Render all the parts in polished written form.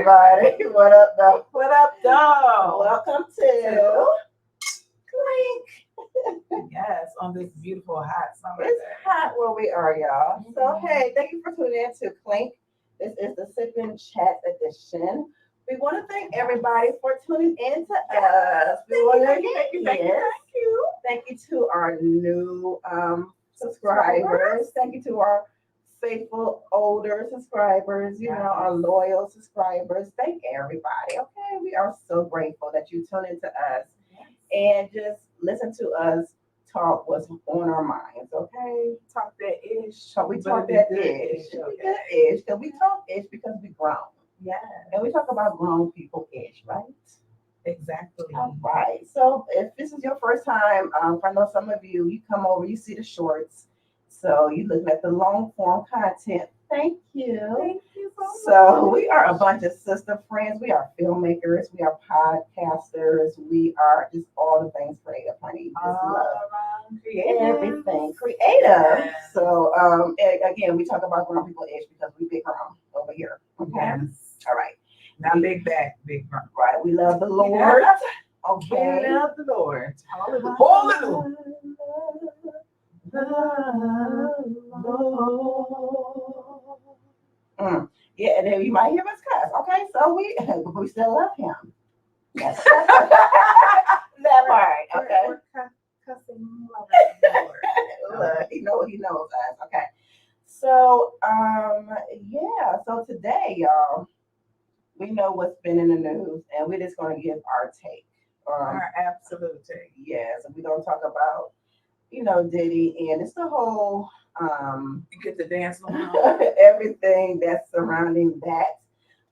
everybody. What up, though? What up, though? Welcome to Clink. Yes, on this beautiful hot summer It's day. hot where we are, y'all. So, hey, thank you for tuning in to Clink. This is the Sipping Chat edition. We want to thank everybody for tuning in to us. Thank you. Thank you to our new subscribers. Thank you to our faithful older subscribers, our loyal subscribers. Thank everybody. Okay, we are so grateful that you tune into us and just listen to us talk what's on our minds. Okay, Talk that ish. so we talk that ish. Okay. Ish, because we talk ish because we grown. Yeah. And we talk about grown people ish, right? Exactly. All right. So if this is your first time, I know some of you come over, you see the shorts. So you looking at the long form content. Thank you. Thank you so much. So we are a bunch of sister friends. We are filmmakers. We are podcasters. We are just all the things creative, honey. Just all love around creative. everything creative. Yes. So and again, we talk about grown people ish because we big grown over here. Okay. Yes. All right. Not big back, big front. Right. We love the Lord. Okay. We love the Lord. Hallelujah. Yeah, and then you might hear us cuss. Okay, so we still love him. Yes. That part. Okay. We're cussing Lord. Look, he knows us. Okay. So yeah. So today, y'all, we know what's been in the news, and we're just gonna give our take. Our absolute take. Yes, and we're gonna talk about Diddy, and it's the whole You get the dance on. everything that's surrounding that.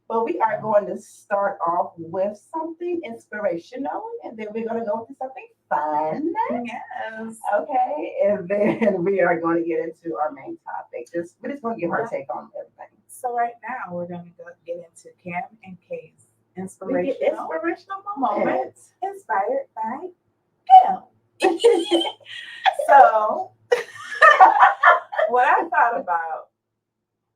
But we are going to start off with something inspirational, and then we're going to go into something fun. Yes. Okay, and then we are going to get into our main topic. We're just going to give our take on everything. So right now we're going to get into Cam and Kay's We get inspirational moments. moments inspired by Cam. So what I thought about,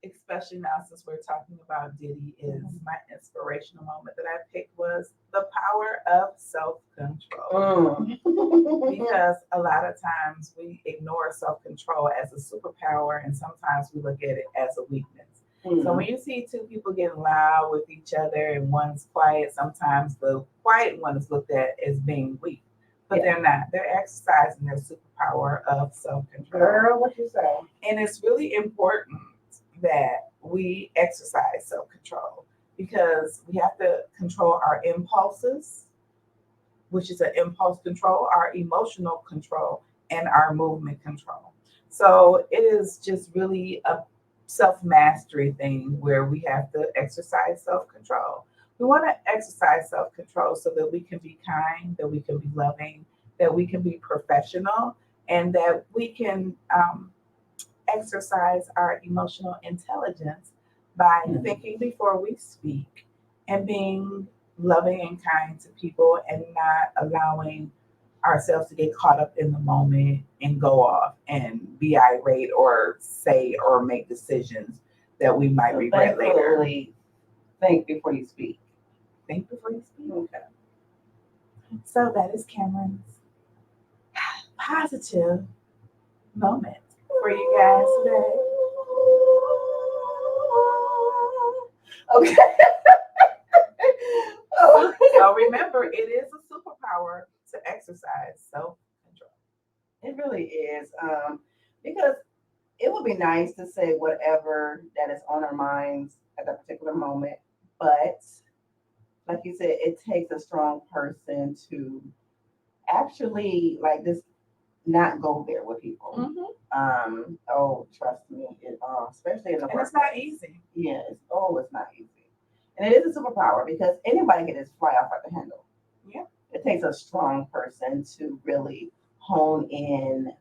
especially now since we're talking about Diddy, is my inspirational moment that I picked was the power of self-control. Because a lot of times we ignore self-control as a superpower, and sometimes we look at it as a weakness. So when you see two people getting loud with each other and one's quiet, sometimes the quiet one is looked at as being weak. But they're not. They're exercising their superpower of self-control. Girl, what you say? And it's really important that we exercise self-control because we have to control our impulses, which is an impulse control, our emotional control, and our movement control. So it is just really a self-mastery thing where we have to exercise self-control. We want to exercise self-control so that we can be kind, that we can be loving, that we can be professional, and that we can exercise our emotional intelligence by thinking before we speak and being loving and kind to people and not allowing ourselves to get caught up in the moment and go off and be irate or say or make decisions that we might regret later. Think before you speak. Think before you speak. Okay. So that is Cameron's positive moment for you guys today. Okay. So remember, it is a superpower to exercise self-control. It really is. Because it would be nice to say whatever that is on our minds at that particular moment. But like you said, it takes a strong person to actually like this not go there with people. Trust me, especially in the And workplace. it's not easy. Yeah, it's not easy. And it is a superpower because anybody can just fly off at the handle. Yeah. It takes a strong person to really hone in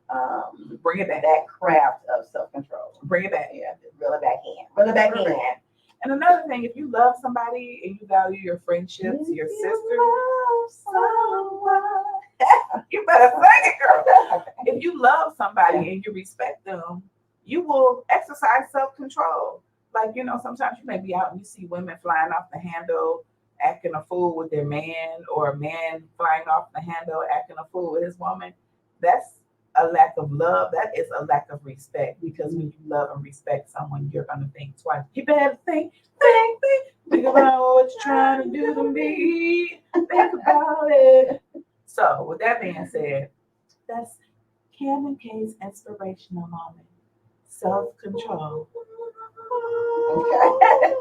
Bring it back. that craft of self-control. Bring it back. Yeah, reel it back in. Reel it back in. And another thing, if you love somebody and you value your friendships, your sister, you better sing it, girl. If you love somebody and you respect them, you will exercise self-control like, sometimes you may be out and you see women flying off the handle, acting a fool with their man, or a man flying off the handle, acting a fool with his woman. That's a lack of love. That is a lack of respect, because when you love and respect someone, you're going to think twice. You better think about what you're trying to do to me. Think about it. So, with that being said, that's Cam and Kay's inspirational moment. Self-control. Okay.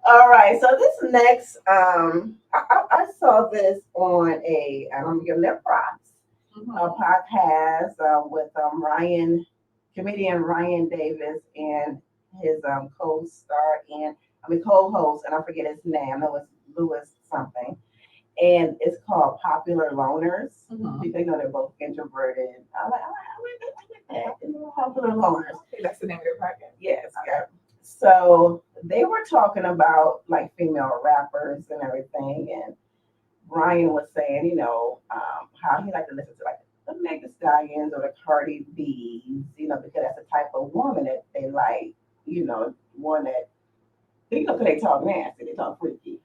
All right. So this next, I saw this on I'm giving them props, a podcast with comedian Ryan Davis and his co-star and co-host, and I forget his name. I know it's Lewis something, and it's called Popular Loners, because they're both introverted. I like that. Popular Loners. That's the name of their podcast. Yes. Yeah. So they were talking about like female rappers and everything, and Ryan was saying, how he liked to listen to like the Meg Thee Stallions or the Cardi B's, because that's the type of woman that they like, one that, 'cause they talk nasty, they talk freaky,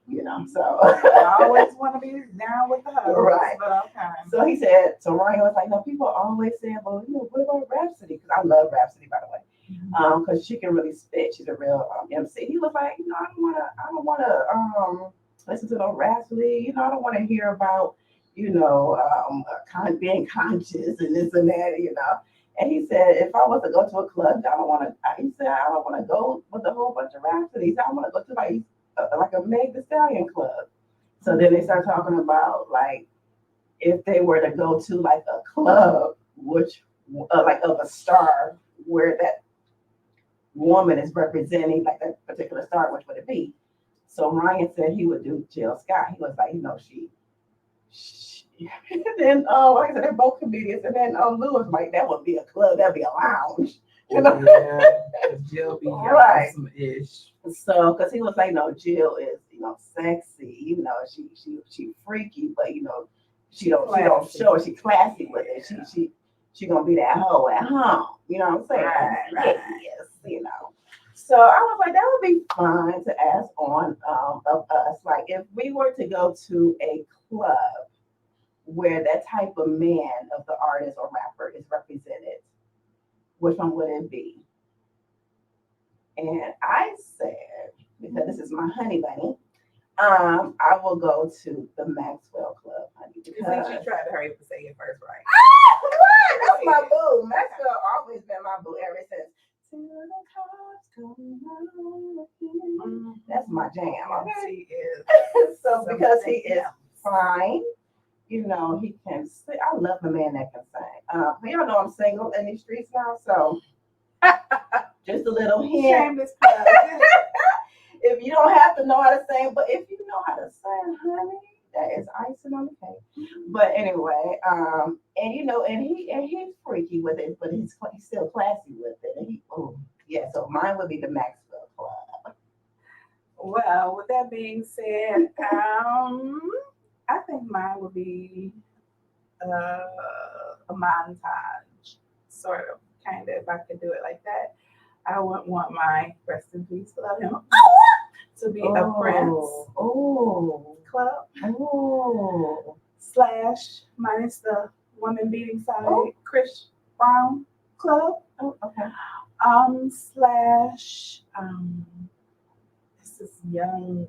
so. I always want to be down with the hoes. Right. But okay. So he said, so Ryan was like, no, people always say, well, what about Rhapsody? Because I love Rhapsody, by the way. Because she can really spit. She's a real MC. He was like, I don't wanna listen to no Rhapsody. I don't want to hear about, being conscious and this and that. And he said, if I was to go to a club, I don't want to. He said, I don't want to go with a whole bunch of Rhapsodies. I want to go to like a Meg Thee Stallion club. So then they start talking about like if they were to go to like a club, which like of a star where that woman is representing like that particular star, which would it be? So Ryan said he would do Jill Scott. He was like, she and then like I said, they're both comedians, and then Lewis like that would be a club, that'd be a lounge. Yeah, Jill be right. Some ish. So because he was like, no, Jill is sexy, she freaky, but she don't show it. She classy with it. She gonna be that hoe at home. You know what I'm saying? Right. Yes. So I was like, that would be fun to ask on of us. Like if we were to go to a club where that type of man of the artist or rapper is represented, which one would it be? And I said, because this is my honey bunny, I will go to the Maxwell Club, honey. Because you tried to hurry up and say it first, right? That's my boo. Maxwell always been my boo ever since. That's my jam. Okay? He is. So because he is fine, he can sing. I love a man that can sing. Y'all know I'm single in these streets now, so just a little hint. Shameless If you don't have to know how to sing, but if you know how to sing, honey, that is icing on the cake. But anyway, and he's freaky with it, but he's still classy with it. And so mine would be the Maxwell Club. Well, with that being said, I think mine would be a montage, sort of, kind of, if I could do it like that. I would want my rest in peace, love him, to be a Prince club. / minus the woman beating side, Chris Brown club. Okay. / this young,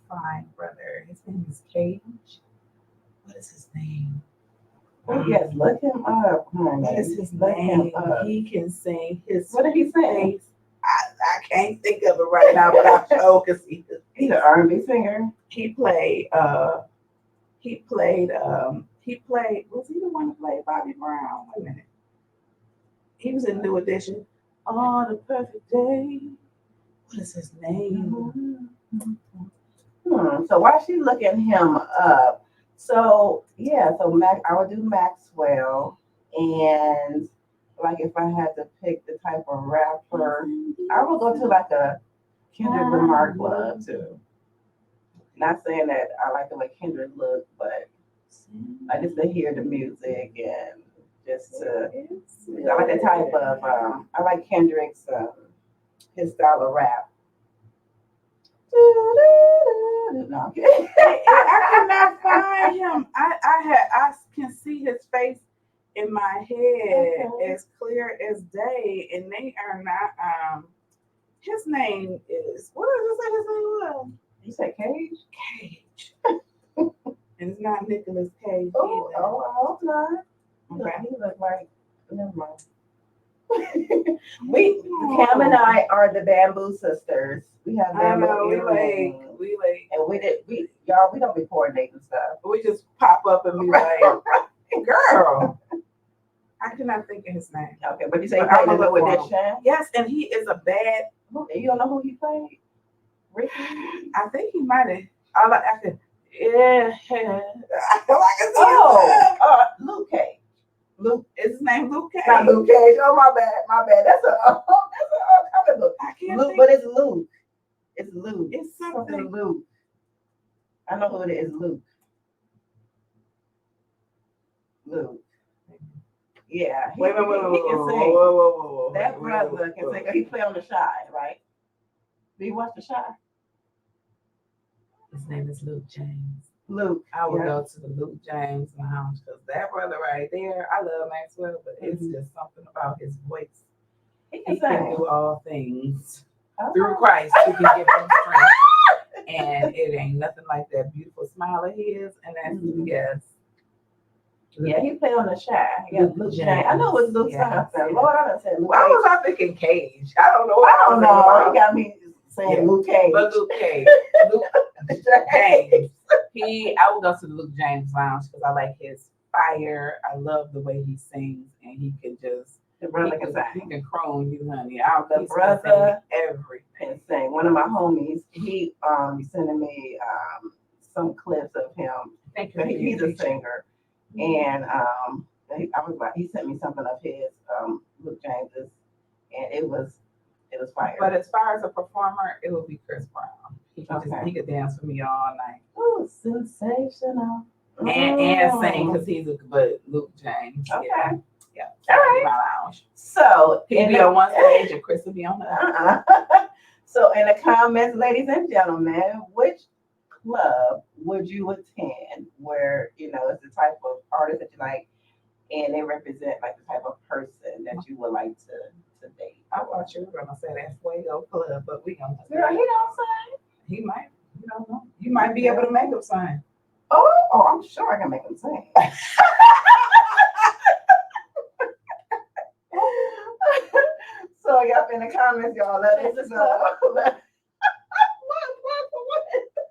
fine brother. His name is Cage. What is his name? Oh, yes, look him up. What is his name? He can sing. What did he sing? I can't think of it right now, but I know because he's an R&B singer. He played. Was he the one who played Bobby Brown? Wait a minute. He was in New Edition. On a perfect day. What is his name? So while she's looking him up, so I would do Maxwell, and like if I had to pick the type of rapper, I would go to like a Kendrick Lamar club too. Not saying that I like the way Kendrick look, but I just to hear the music and just to, I like that type of, I like Kendrick's his style of rap. No, I'm kidding. I cannot find him. I can see his face in my head Okay. as clear as day, and they are not. His name is what did I say his name was? You said Cage? Cage, and it's not Nicholas Cage Oh, either. I hope not. Okay. He look like, never mind. Cam and I are the Bamboo Sisters. We have I bamboo know earrings. And we don't be coordinating stuff. we just pop up and be like, girl. I cannot think of his name. Okay, but you say he But played I'm in a the little audition? Yes, and he is a bad. You don't know who he played? Ricky? I think he might have. All I could. Yeah. Luke Cage. Luke is his name Luke Cage. Not Luke Cage. Oh, my bad. That's a comic book. I can't Luke, think. but it's Luke. It's Luke. It's something. Luke. I know who it is. Luke. Luke. Yeah. He can sing. Whoa. That brother can sing. He play on The Shy, right? Do you watch The Shy? His name is Luke James. Luke. I would go to the Luke James lounge because that brother right there, I love Maxwell, but it's just something about his voice. He He can do all things through Okay. Christ who can give him strength. And it ain't nothing like that beautiful smile of his. And that's, yes. Yeah, he played on The Shy. Luke James. I know it was Luke Yes. something. Lord, I done said Luke Why Cage. was I thinking Cage? I don't know. I don't know. He got me saying Luke Cage. But Luke Cage. Luke James. I would go to the Luke James Lounge because I like his fire. I love the way he sings, and he can just The brother can he sing. can crone you, honey. The brother everything. can sing. One of my homies, he sending me some clips of him. Thank you. He's a singer, and he sent me something of his Luke James's, and it was fire. But as far as a performer, it would be Chris Brown. He could dance for me all night. Oh, sensational. And sing because but Luke James. Okay. Yeah. All right. My lounge. So He'd be on one stage and Chris would be on the other. So in the comments, ladies and gentlemen, which club would you attend where, it's the type of artist that you like and they represent like the type of person that you would like to date? I thought you were gonna say that's Fuego Club, but we gonna Girl, he don't sing. He might. You don't know. You might be able to make him sing. Oh, I'm sure I can make him sing. So y'all in the comments, y'all let us know.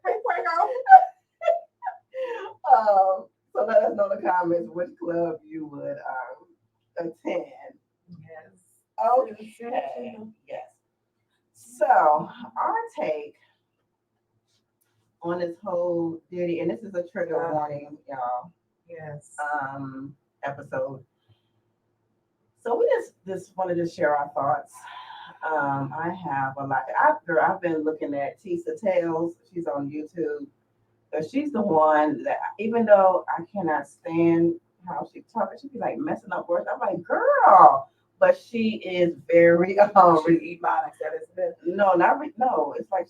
Hey, Fuego. So let us know in the comments which club you would attend. Yes. Okay. Yes. So our take on this whole Diddy, and this is a trigger warning, y'all. Yes. Episode. So we just wanted to share our thoughts. I have a lot. I've been looking at Tisa Tales. She's on YouTube. So she's the one that, even though I cannot stand how she talks, she be like messing up words. I'm like, girl, but she is very Ebonics. That is it. No, no. It's like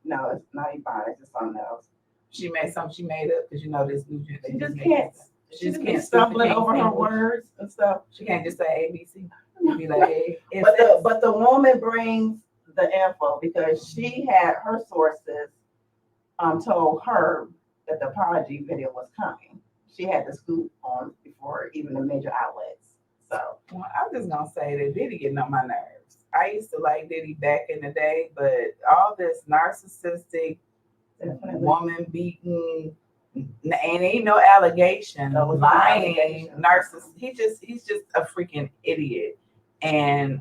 no, it's not Ebonics. It's something else. She made something she made up because this new She just can't. She just can't stumbling over her words and stuff. She can't just say ABC. Be like, but the woman brings the info because she had her sources told her that the apology video was coming. She had the scoop on before even the major outlets. So I'm just gonna say that Diddy getting on my nerves. I used to like Diddy back in the day, but all this narcissistic, woman beating, and ain't no allegation, lying, narcissist. He's just a freaking idiot. And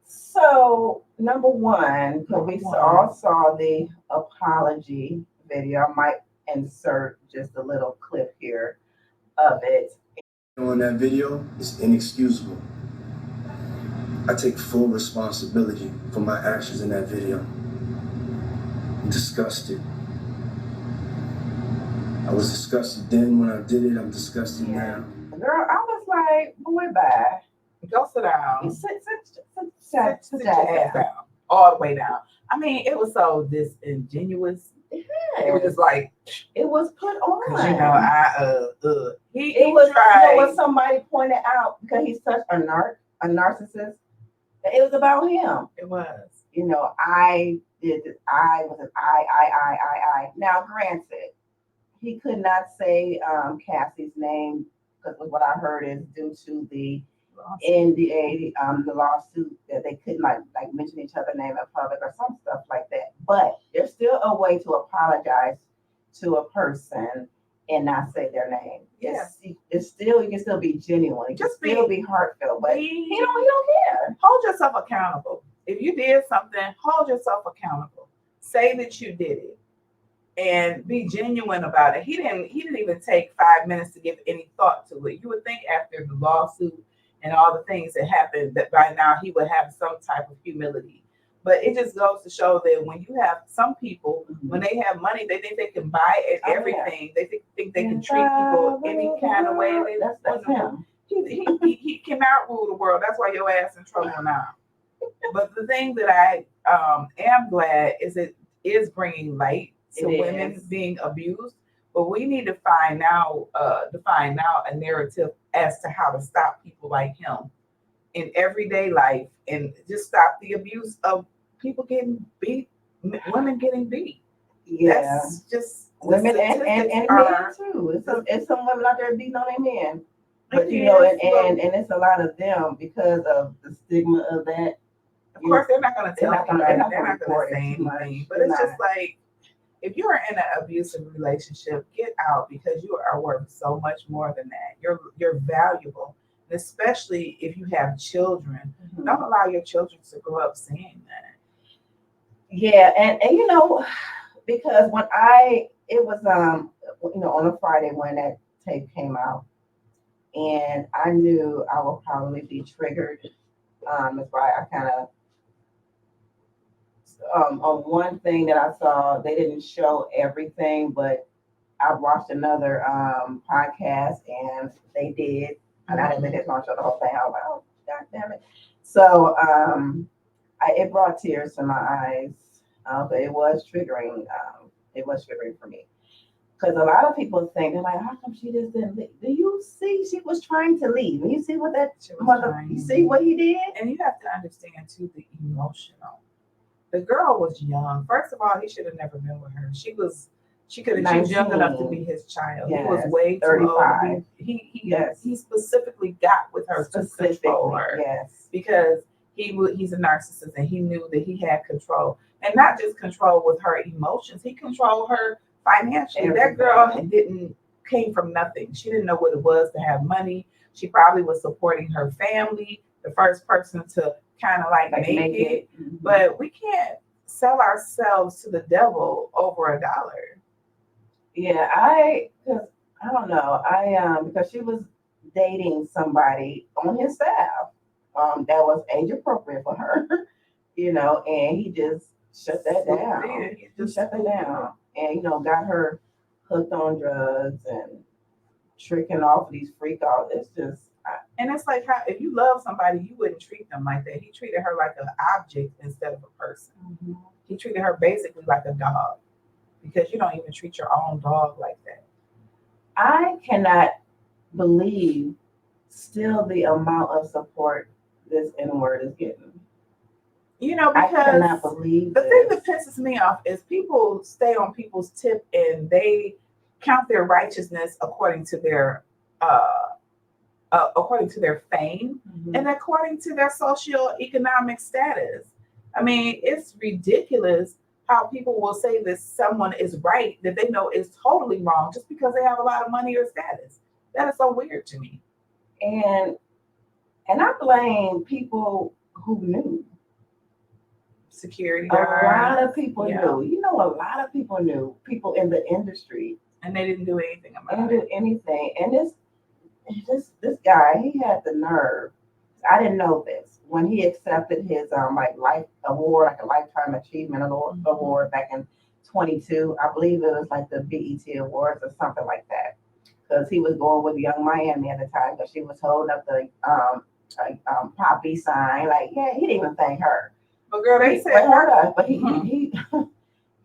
So number one, because we all saw the apology video. I might insert just a little clip here of it. On that video is inexcusable. I take full responsibility for my actions in that video. I'm disgusted. I was disgusted then when I did it. I'm disgusted now. Girl, I was like, boy, bye. Go sit down. Sit your ass down. All the way down. I mean, it was so disingenuous. It was just like it was put on. Because he was tried. what somebody pointed out because he's such a narcissist. It was about him. It was. You know, I did this. I was an I. Now, granted, he could not say Cassie's name because what I heard is due to the NDA, the lawsuit that they couldn't like mention each other's name in public or some stuff like that. But there's still a way to apologize to a person and not say their name. Yes. It's still, you can still be genuine. You can still be heartfelt, but he don't care. Hold yourself accountable. If you did something, hold yourself accountable. Say that you did it and be genuine about it. He didn't even take 5 minutes to give any thought to it. You would think after the lawsuit and all the things that happened that by now he would have some type of humility. But it just goes to show that when you have some people, when they have money, they think they can buy everything. Yeah. They think they can treat people any kind of way. That's him. He cannot rule the world. That's why your ass in trouble now. But the thing that I am glad is it is bringing light to women being abused. But we need to find now a narrative as to how to stop people like him in everyday life and just stop the abuse of people getting beat, women getting beat. Yeah, that's just women and men too. It's some women out there beating on their men, but you know, and it's a lot of them because of the stigma of that. Of course, they're not going to tell anybody. They're not going to say anything. But it's just like if you are in an abusive relationship, get out because you are worth so much more than that. You're valuable. Especially if you have children, don't allow your children to grow up saying that. Yeah, and you know, because when it was on a Friday when that tape came out, and I knew I would probably be triggered. That's why I kind of on one thing that I saw, they didn't show everything, but I watched another podcast and they did. And I didn't think they was gonna show the whole thing. I was like, oh, god damn it. So it brought tears to my eyes. But it was triggering. It was triggering for me. Because a lot of people think, they're like, how come she just didn't leave? Do you see she was trying to leave? And you see what you see what he did? And you have to understand too the emotional. The girl was young. First of all, he should have never been with her. She was young enough to be his child. Yes, he was way 35. Too old. He specifically got with her to control her. Yes. Because he's a narcissist and he knew that he had control. And not just control with her emotions, he controlled her financially. Everything. That girl came from nothing. She didn't know what it was to have money. She probably was supporting her family, the first person to kind of like make it. Mm-hmm. But we can't sell ourselves to the devil over $1. Yeah, I don't know. Because she was dating somebody on his staff that was age appropriate for her, and he just shut that down. He just shut that down, and got her hooked on drugs and tricking off these freak offs. It's just. And it's like how if you love somebody, you wouldn't treat them like that. He treated her like an object instead of a person. Mm-hmm. He treated her basically like a dog. Because you don't even treat your own dog like that. I cannot believe still the amount of support this N-word is getting. Because I cannot believe the thing that pisses me off is people stay on people's tip and they count their righteousness according to their fame and according to their socioeconomic status. I mean, it's ridiculous how people will say that someone is right that they know is totally wrong just because they have a lot of money or status. That is so weird to me. And I blame people who knew. Security guards. A lot of people knew. A lot of people knew. People in the industry. And they didn't do anything about it. They didn't do anything. And this guy, he had the nerve. I didn't know this. When he accepted his life award, like a lifetime achievement award back in 22, I believe it was like the BET Awards or something like that. Because he was going with Young Miami at the time, because she was holding up the poppy sign. Like, yeah, he didn't even thank her. But girl, they But said hold on, but Mhm. he,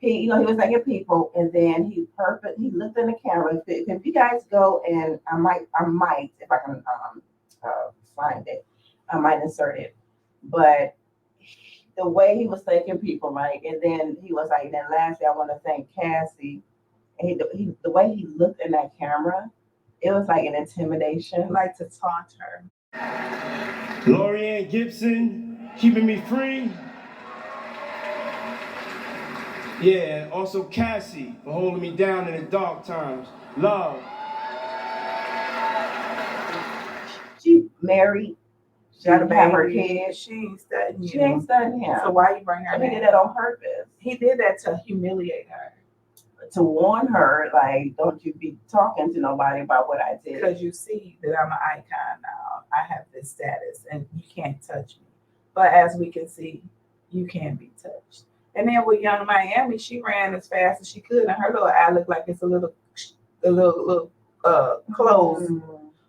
he was thanking people, and then he looked in the camera. If you guys go and I might, if I can find it, I might insert it. But the way he was thanking people, right? And then he was like, then lastly, I want to thank Cassie. And the way he looked in that camera, it was like an intimidation. like to taunt her. Lorianne Gibson, keeping me free. Yeah, and also Cassie for holding me down in the dark times. Love. She married, she Got a have her baby. kids. She ain't studying She ain't you. studying him. So why you bring her So he name? did that on purpose. He did that to humiliate her. To warn her, like, don't you be talking to nobody about what I did. Because you see that I'm an icon now. I have this status and you can't touch me. But as we can see, you can be touched. And then with Young Miami, she ran as fast as she could, and her little eye looked like it's a little closed,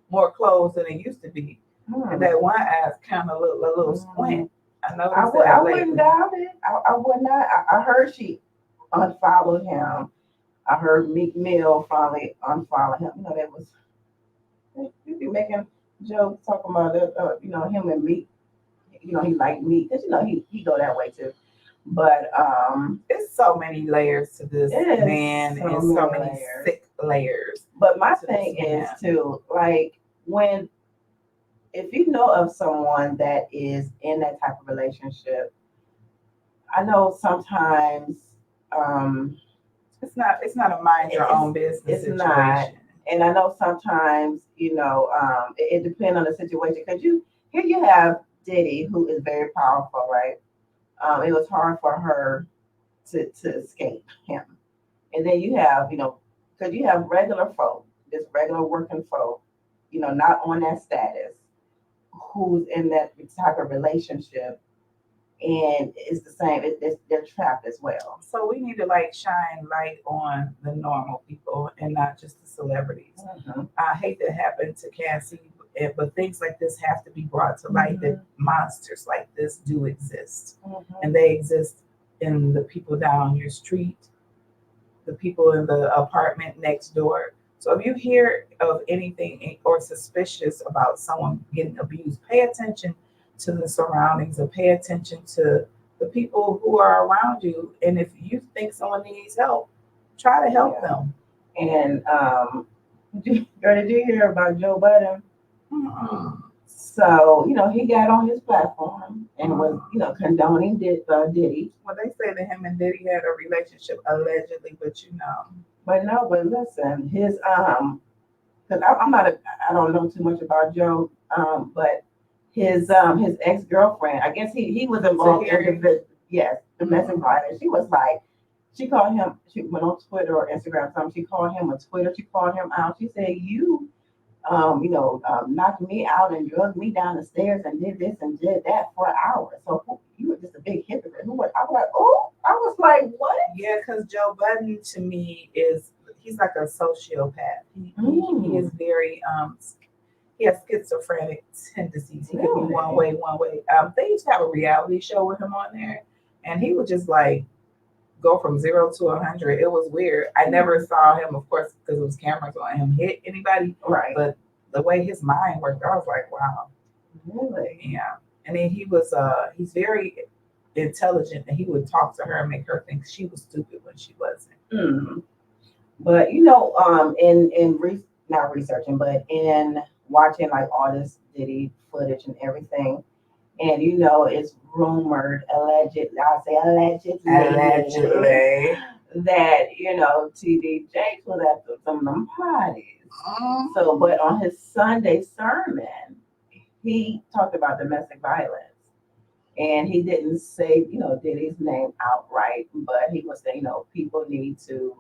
more closed than it used to be. And that one eye's kind of look a little squint. I noticed I wouldn't doubt it. I would not. I heard she unfollowed him. I heard Meek Mill finally unfollow him. You know, that was he be making jokes talking about it, him and Meek. You know, he like Meek because he go that way too. But it's so many layers to this it is man so and so many many layers. sick layers. But my to thing this man. is too, like if you know of someone that is in that type of relationship, I know sometimes It's not a mind your own business it's situation. not. And I know sometimes, it depends on the situation. Because here you have Diddy, who is very powerful, right? It was hard for her to escape him. And then you have, because you have regular folk, just regular working folk, not on that status, who's in that type of relationship, and it's the same. They're trapped as well. So we need to shine light on the normal people and not just the celebrities. Mm-hmm. I hate that happened to Cassie, but things like this have to be brought to light. Mm-hmm. That monsters like this do exist, Mm-hmm. and they exist in the people down your street, the people in the apartment next door. So if you hear of anything or suspicious about someone getting abused, pay attention to the surroundings and pay attention to the people who are around you. And if you think someone needs help, try to help them. And did you hear about Joe Budden? Mm-mm. So he got on his platform and was condoning Diddy. Well, they say that him and Diddy had a relationship allegedly, but But no, but listen, his because I don't know too much about Joe, but his ex-girlfriend, I guess he was involved in domestic violence. She called him, she went on Twitter or Instagram or something, she called him she called him out. She said, you knocked me out and drugged me down the stairs and did this and did that for hours. So you were just a big hypocrite. I was like, oh, I was like, what? Yeah, because Joe Budden to me he's like a sociopath. He is very he has schizophrenic tendencies. He could be one way. They used to have a reality show with him on there, and he would just go from 0 to 100. It was weird. I never saw him, of course, because it was cameras on him hit anybody. Right. But the way his mind worked, I was like, wow. Really? Yeah. And then he's very intelligent, and he would talk to her and make her think she was stupid when she wasn't. Mm-hmm. But not researching, but in watching all this Diddy footage and everything, and it's rumored, allegedly, I'll say allegedly, that TD Jakes was at some of them parties. So, but on his Sunday sermon, he talked about domestic violence. And he didn't say, Diddy's name outright, but he was saying, people need to,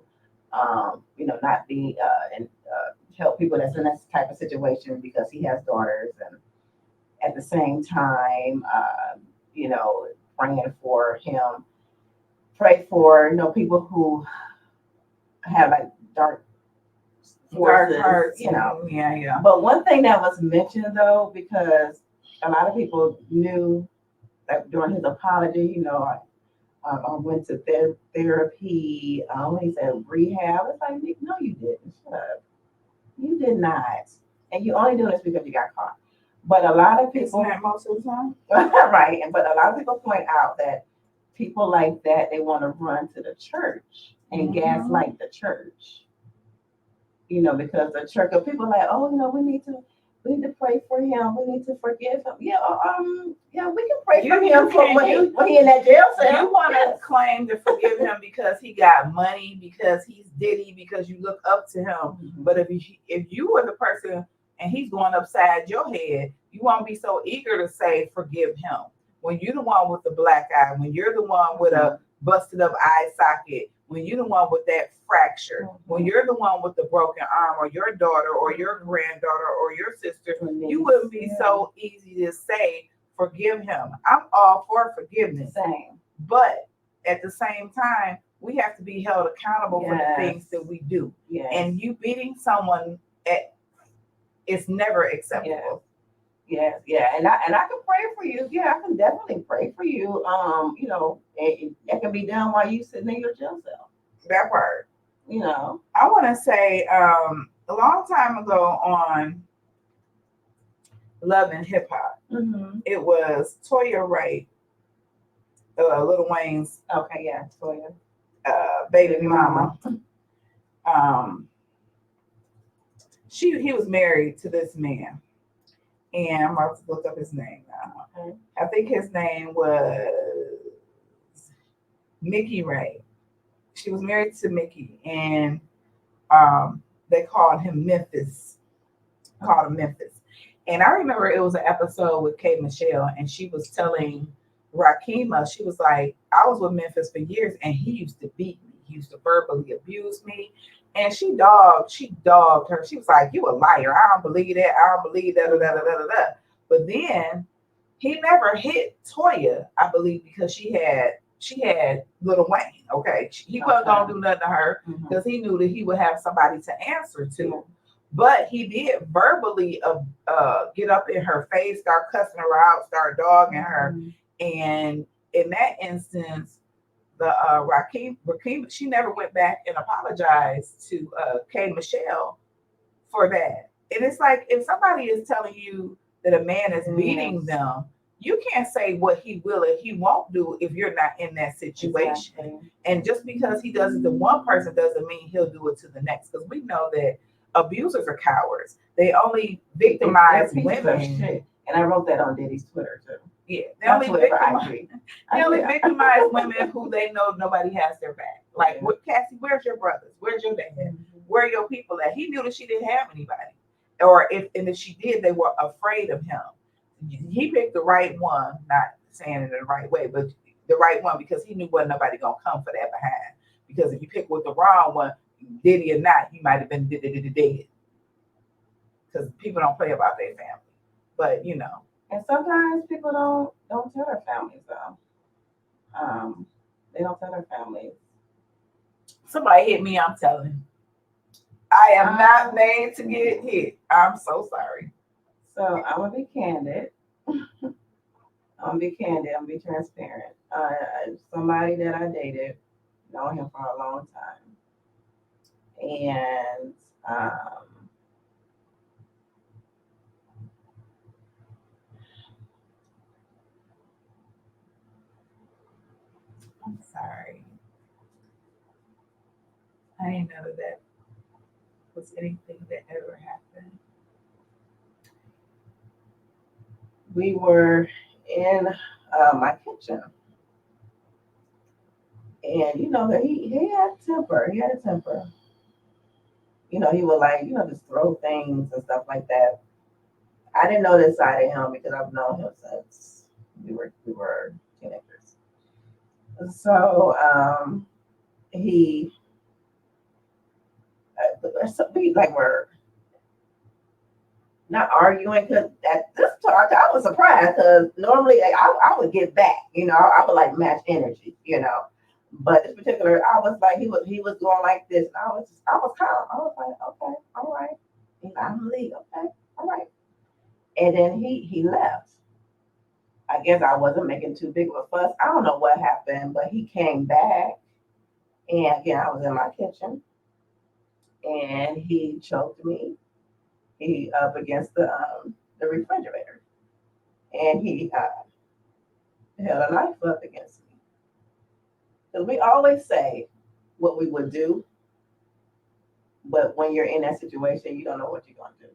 not be and help people that's in this type of situation because he has daughters, and at the same time, praying for him, pray for people who have dark forces, hearts, yeah. But one thing that was mentioned though, because a lot of people knew that during his apology, I went to therapy. He said rehab. It's like, no, you didn't. Shut up. You did not. And you only doing this because you got caught. But a lot of people, Isn't that most of the time? right? And but a lot of people point out that people like that they want to run to the church and gaslight the church. Because the church, of people are like, oh, we need to pray for him. We need to forgive him. Yeah, we can pray for him for when he in that jail cell. You want to claim to forgive him because he got money, because he's Diddy, because you look up to him. Mm-hmm. But if you were the person and he's going upside your head, you won't be so eager to say forgive him. When you're the one with the black eye, when you're the one with a busted up eye socket, when you're the one with that fracture, when you're the one with the broken arm, or your daughter or your granddaughter or your sister, you wouldn't be so easy to say forgive him. I'm all for forgiveness. Same. But at the same time, we have to be held accountable for the things that we do. Yes. And you beating someone it's never acceptable. Yes, yeah, and I can pray for you. Yeah, I can definitely pray for you. That can be done while you sitting in your jail cell. That part. I want to say a long time ago on Love and Hip Hop, it was Toya Wright, Lil Wayne's Toya, baby mama. He was married to this man. And I'm about to look up his name now. Okay. I think his name was Mickey Ray. She was married to Mickey, and they called him Memphis. And I remember it was an episode with Kay Michelle, and she was telling Rakima, she was like, I was with Memphis for years, and he used to beat me. He used to verbally abuse me. And she dogged her. She was like, you a liar. I don't believe that. I don't believe that. But then he never hit Toya, I believe, because she had Lil Wayne. Okay. He wasn't gonna do nothing to her because he knew that he would have somebody to answer to. But he did verbally get up in her face, start cussing her out, start dogging her. And in that instance, the Rakim, she never went back and apologized to Kay Michelle for that. And it's like, if somebody is telling you that a man is beating them, you can't say what he will and he won't do if you're not in that situation. Exactly. And just because he does it to one person doesn't mean he'll do it to the next. Because we know that abusers are cowards. They only victimize women. And I wrote that on Diddy's Twitter too. Yeah, they only victimize women who they know nobody has their back. Like, Cassie, where's your brothers? Where's your dad? Where are your people at? He knew that she didn't have anybody, or if she did, they were afraid of him. He picked the right one, not saying it in the right way, but the right one because he knew wasn't nobody gonna come for that behind. Because if you pick with the wrong one, Diddy or not, you might have been dead. Because people don't play about their family, but And sometimes people don't tell their families though. They don't tell their families. Somebody hit me, I'm telling. I am not made to get hit. I'm so sorry. So I'm gonna be candid. I'm gonna be transparent. Somebody that I dated, known him for a long time. And I'm sorry. I didn't know that was anything that ever happened. We were in my kitchen. And that he had a temper. He had a temper. He would just throw things and stuff like that. I didn't know this side of him because I've known him since we were teenagers. So we're not arguing because at this talk I was surprised because normally I would get back, I would match energy, But this particular, I was like, he was going like this. And I was calm. I was like, okay, all right. He's like, I'm gonna leave. Okay, all right. And then he left. I guess I wasn't making too big of a fuss. I don't know what happened, but he came back, and again, I was in my kitchen, and he choked me. He up against the refrigerator, and he held a knife up against me. Because we always say what we would do, but when you're in that situation, you don't know what you're going to do.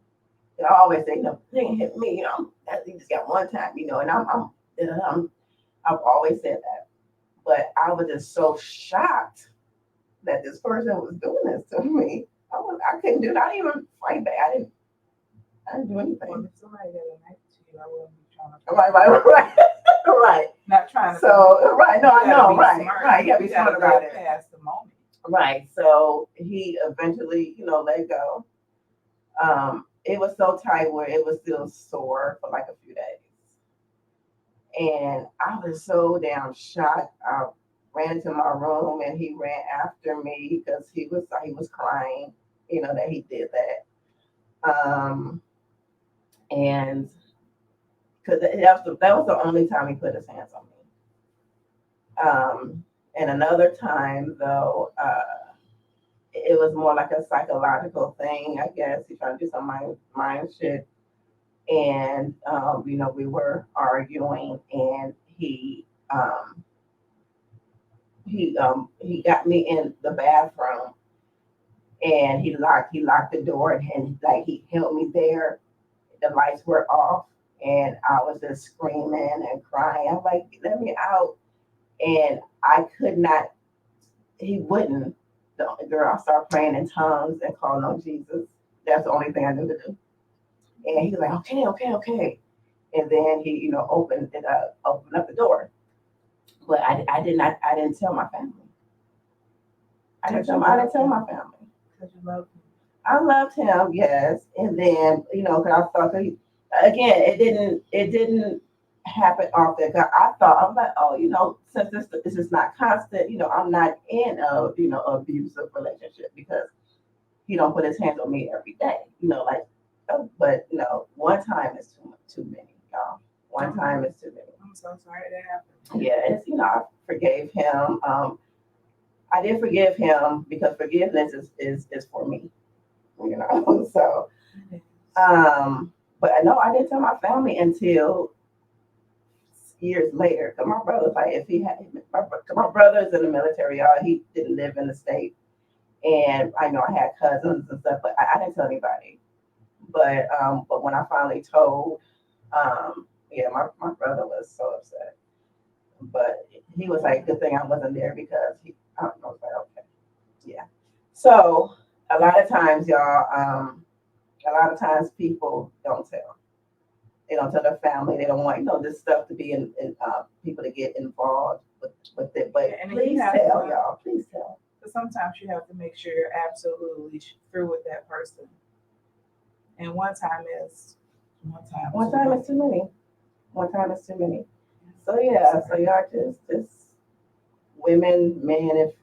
They always say, they didn't hit me, you just got one time, and I've always said that. But I was just so shocked that this person was doing this to me. I couldn't do that. I didn't even fight back. I didn't do Well, anything. if somebody had a knife to you, I wouldn't be trying to. Right. Right. Not trying to. So, right. No, I know. Right. Smart. Right. You gotta be gotta smart about go it. past the moment. Right. So he eventually, let go. It was so tight where it was still sore for like a few days. And I was so damn shocked. I ran to my room and he ran after me because he was crying, that he did that. And because that was the only time he put his hands on me. And another time though, it was more like a psychological thing, I guess. He tried to do some mind shit. And we were arguing, and he got me in the bathroom, and he locked the door, and like he held me there. The lights were off, and I was just screaming and crying. I'm like, let me out, and I could not. He wouldn't. The girl started praying in tongues and calling on Jesus. That's the only thing I knew to do. And he was like, okay. And then he, opened up the door. But I didn't tell my family. I didn't tell my family. Because you love him. I loved him, yes. And then, because I thought that again, it didn't happen often. 'Cause I was like, oh, since this is not constant, I'm not in a, abusive relationship because he don't put his hands on me every day, like, but one time is too many, y'all. One time is too many. I'm so sorry that happened. Yeah, it's, I forgave him. I did forgive him because forgiveness is for me, So, but I know I didn't tell my family until years later. Cause my brother's like, if he had, my brother's in the military, y'all. He didn't live in the state, and I know I had cousins and stuff, but I didn't tell anybody. But when I finally told, yeah, my brother was so upset. But he was like, good thing I wasn't there because I don't know, was like, okay, yeah. So a lot of times, y'all, a lot of times people don't tell. They don't tell their family. They don't want this stuff to be in people to get involved with it. But and please tell, y'all. Please tell. Because sometimes you have to make sure you're absolutely through with that person. And one time is too many. One time is too many. So yeah, so y'all just women, men, if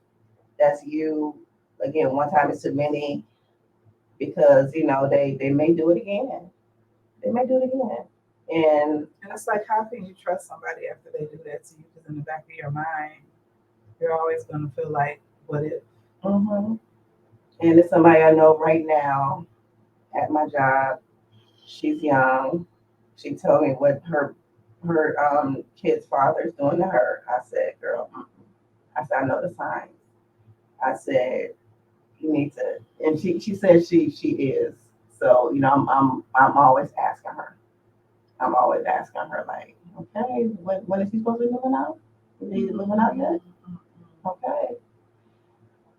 that's you, again, one time is too many because they may do it again. They may do it again. And it's like, how can you trust somebody after they do that to you? Because in the back of your mind, you're always going to feel like, what if? Mm-hmm. And it's somebody I know right now at my job. She's young. She told me what her kid's father is doing to her. I said, girl, I said, I know the signs. I said, you need to, and she said she is. So I'm always asking her. I'm always asking her like, okay, when is he supposed to be moving out? Is he moving out yet? Okay.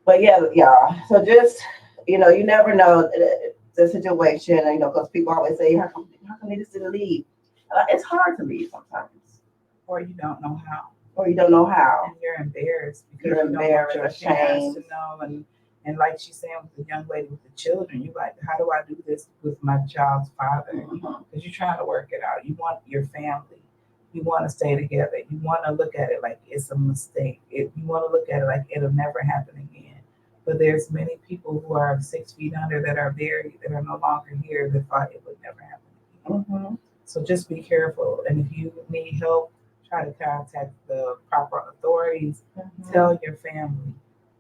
But yeah, y'all. So just you never know the situation. Because people always say, how come they just didn't leave? It's hard to leave sometimes. Or you don't know how. And you're embarrassed because you're embarrassed, your ashamed. To know and like she's saying with the young lady with the children, you like, how do I do this with my child's father? Because you're trying to work it out. You want your family. You want to stay together. You want to look at it like it's a mistake. You want to look at it like it'll never happen again. But there's many people who are 6 feet under that are buried, that are no longer here, that thought it would never happen again. So just be careful. And if you need help, try to contact the proper authorities. Tell your family.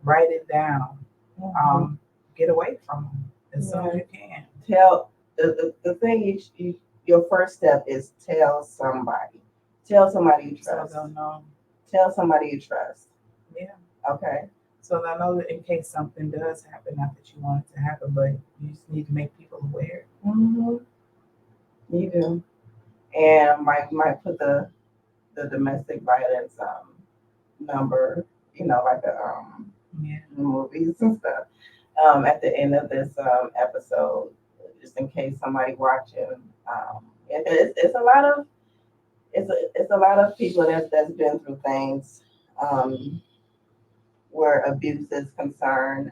Write it down. Get away from them as soon as you can. Tell the thing your first step is tell somebody. Tell somebody you So trust. they'll know. Tell somebody you trust. Yeah. Okay. So I know that in case something does happen, not that you want it to happen, but you just need to make people aware. You do. And might put the domestic violence number, like the Yeah. movies and stuff, at the end of this episode, just in case somebody watching. It's a lot of it's a lot of people that's been through things where abuse is concerned,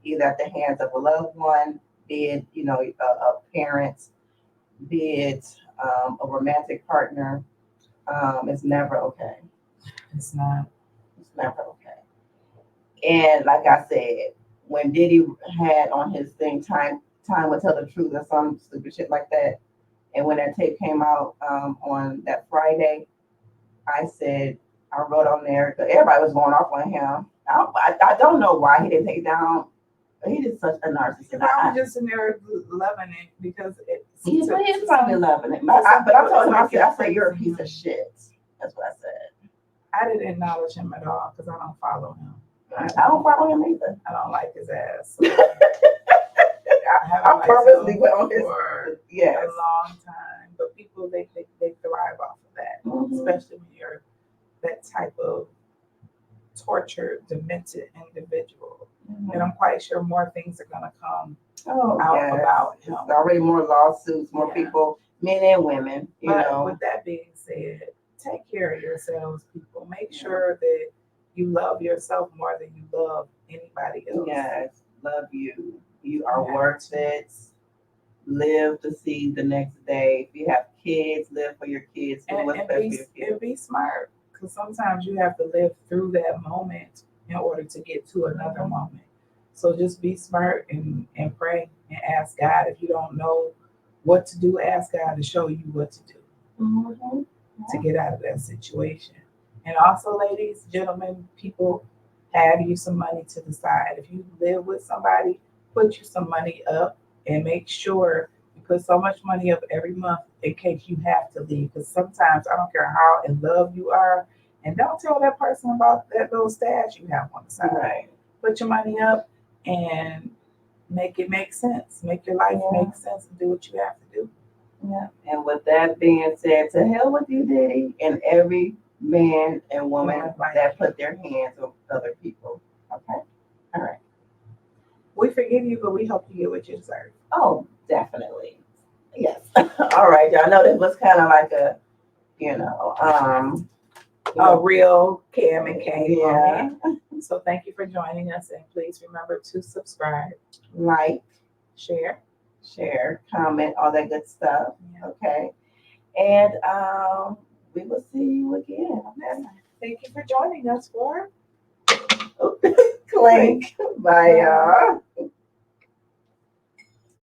either at the hands of a loved one, be it a parent, be it a romantic partner. It's never okay. It's not. It's never okay. And like I said, when Diddy had on his thing, time will tell the truth or some stupid shit like that. And when that tape came out on that Friday, I said, I wrote on there, because everybody was going off on him. I don't know why he didn't take it down. He is such a narcissist. You're probably just in there loving it because He's probably loving it. But I told him, I said, you're a piece of shit. That's what I said. I didn't acknowledge him at all because I don't follow him. I don't follow him either. I don't like his ass. I purposely went on his for yes. a long time. But people, they thrive off of that, especially when you're that type of tortured, demented individual. And I'm quite sure more things are going to come out about him. There's already more lawsuits, more people, men and women, you know. With that being said, take care of yourselves, people. Make sure that you love yourself more than you love anybody else. Yes, love you. You are worth it. Live to see the next day. If you have kids, live for your kids. And be smart, because sometimes you have to live through that moment in order to get to another moment. So just be smart and pray and ask God. If you don't know what to do, ask God to show you what to do to get out of that situation. And also, ladies, gentlemen, people, have you some money to the side. If you live with somebody, put you some money up and make sure you put so much money up every month in case you have to leave. Because sometimes, I don't care how in love you are, and don't tell that person about that little stash you have on the side. Right. Put your money up and make it make sense. Make your life make sense and do what you have to do. Yeah. And with that being said, to hell with you, Diddy, and every man and woman that put their hands on other people. Okay? All right. We forgive you, but we hope you get what you deserve. Oh, definitely. Yes. All right, y'all. I know this was kind of like a, a real Cam and Kay moment. So thank you for joining us, and please remember to subscribe, like, share, comment, all that good stuff. Yeah. Okay. And we will see you again. Okay. Thank you for joining us for Clink. Bye, y'all.